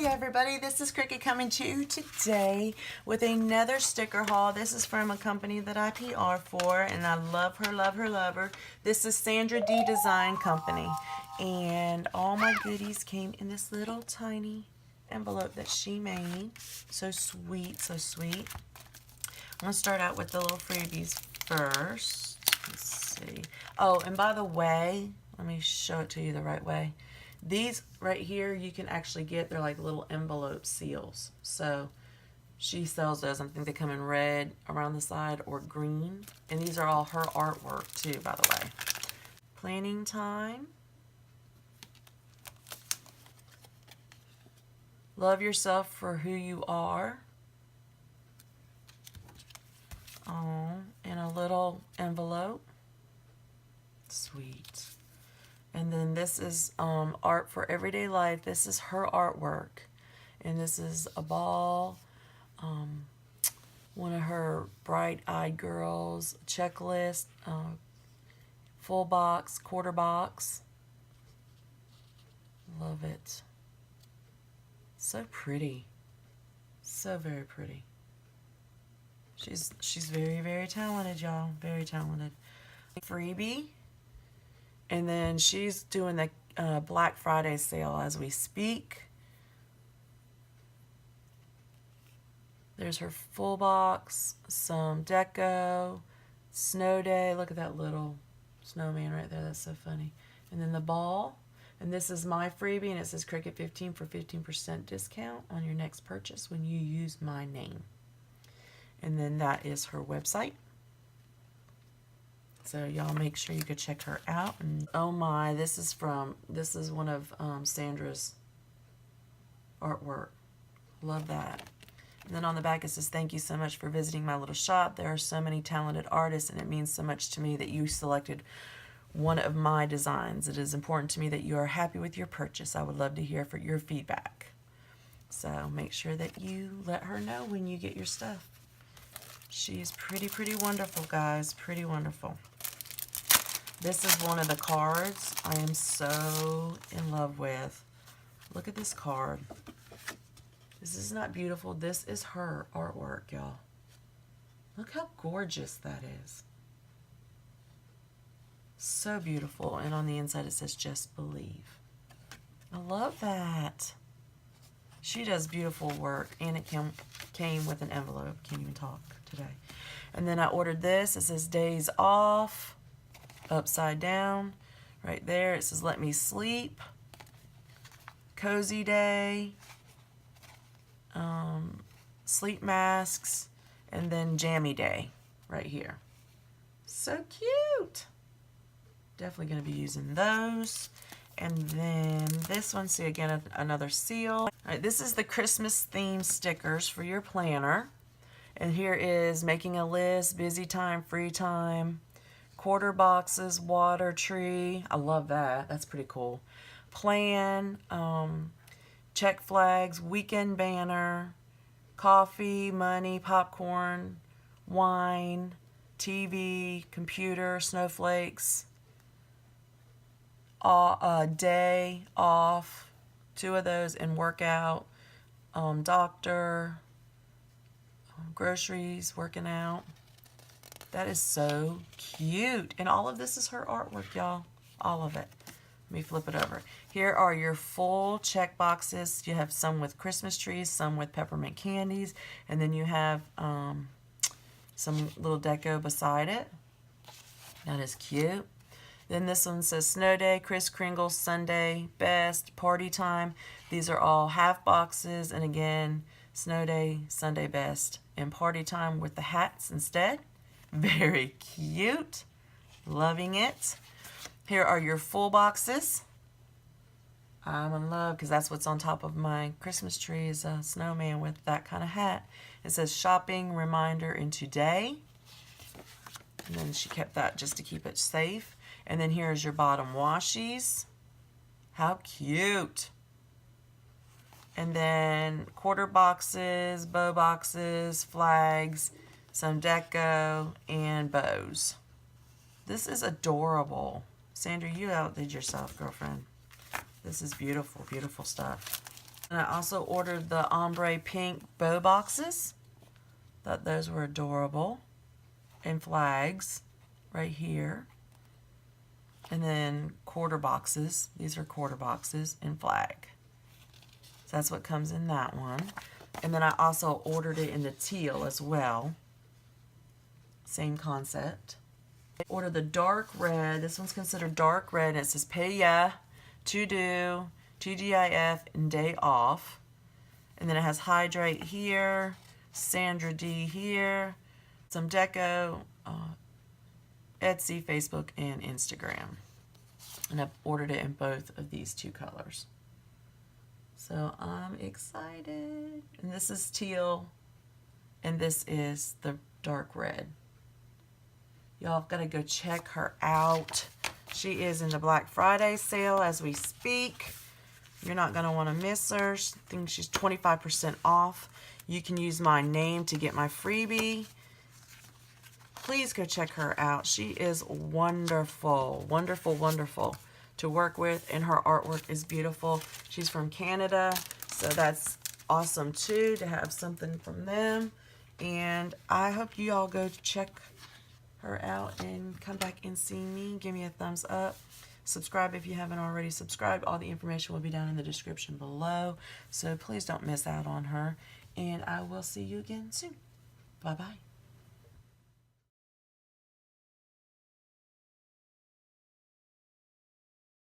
everybody, this is Cricket coming to you today with another sticker haul. This is from a company that I PR for, and I love her, love her, love her. This is SandraD Design Company, and all my goodies came in this little tiny envelope that she made. So sweet, so sweet. I'm going to start out with the little freebies first. Let's see. Oh, and by the way, let me show it to you the right way. These right here, you can actually get, they're like little envelope seals. So she sells those. I think they come in red around the side or green. And these are all her artwork too, by the way. Planning time. Love yourself for who you are. Oh, in a little envelope. Sweet. And then this is art for everyday life. This is her artwork. And this is a ball, one of her bright-eyed girls, checklist, full box, quarter box. Love it. So pretty. So very pretty. She's very, very talented, y'all. Very talented. Freebie. And then she's doing the Black Friday sale as we speak. There's her full box, some deco, snow day. Look at that little snowman right there. That's so funny. And then the ball. And this is my freebie, and it says Cricket 15 for 15% discount on your next purchase when you use my name. And then that is her website. So y'all make sure you go check her out. And oh my, this is one of Sandra's artwork. Love that. And then on the back it says, thank you so much for visiting my little shop. There are so many talented artists, and it means so much to me that you selected one of my designs. It is important to me that you are happy with your purchase. I would love to hear for your feedback. So make sure that you let her know when you get your stuff. She's pretty, pretty wonderful, guys. Pretty wonderful. This is one of the cards I am so in love with. Look at this card. This is not beautiful. This is her artwork, y'all. Look how gorgeous that is. So beautiful. And on the inside it says, just believe. I love that. She does beautiful work, and it came with an envelope. Can't even talk today. And then I ordered this. It says days off, upside down. Right there it says let me sleep, cozy day, sleep masks, and then jammy day right here. So cute. Definitely going to be using those. And then this one, see again, another seal. All right, this is the Christmas theme stickers for your planner. And here is making a list, busy time, free time, quarter boxes, water tree. I love that. That's pretty cool. Plan, check flags, weekend banner, coffee, money, popcorn, wine, TV, computer, snowflakes, day off, 2 of those, and workout, doctor, groceries, working out. That is so cute. And all of this is her artwork, y'all. All of it. Let me flip it over. Here are your full check boxes. You have some with Christmas trees, some with peppermint candies, and then you have some little deco beside it. That is cute. Then this one says snow day, Kris Kringle, Sunday, best, party time. These are all half boxes, and again, snow day, Sunday best, and party time with the hats instead. Very cute. Loving it. Here are your full boxes. I'm in love because that's what's on top of my Christmas tree is a snowman with that kind of hat. It says shopping, reminder, and today. And then she kept that just to keep it safe. And then here's your bottom washies. How cute. And then quarter boxes, bow boxes, flags, some deco, and bows. This is adorable. Sandra, you outdid yourself, girlfriend. This is beautiful, beautiful stuff. And I also ordered the ombre pink bow boxes. Thought those were adorable. And flags right here. And then quarter boxes. These are quarter boxes and flag. So that's what comes in that one. And then I also ordered it in the teal as well. Same concept. I ordered the dark red. This one's considered dark red. And it says pay ya, to do, TGIF, and day off. And then it has hydrate here, SandraD here, some deco, Etsy, Facebook, and Instagram. And I've ordered it in both of these two colors. So I'm excited. And this is teal, and this is the dark red. Y'all got to go check her out. She is in the Black Friday sale as we speak. You're not going to want to miss her. I think she's 25% off. You can use my name to get my freebie. Please go check her out. She is wonderful, wonderful, wonderful to work with, and her artwork is beautiful. She's from Canada, so that's awesome too to have something from them. And I hope you all go check her out and come back and see me. Give me a thumbs up. Subscribe if you haven't already subscribed. All the information will be down in the description below, so please don't miss out on her. And I will see you again soon. Bye-bye.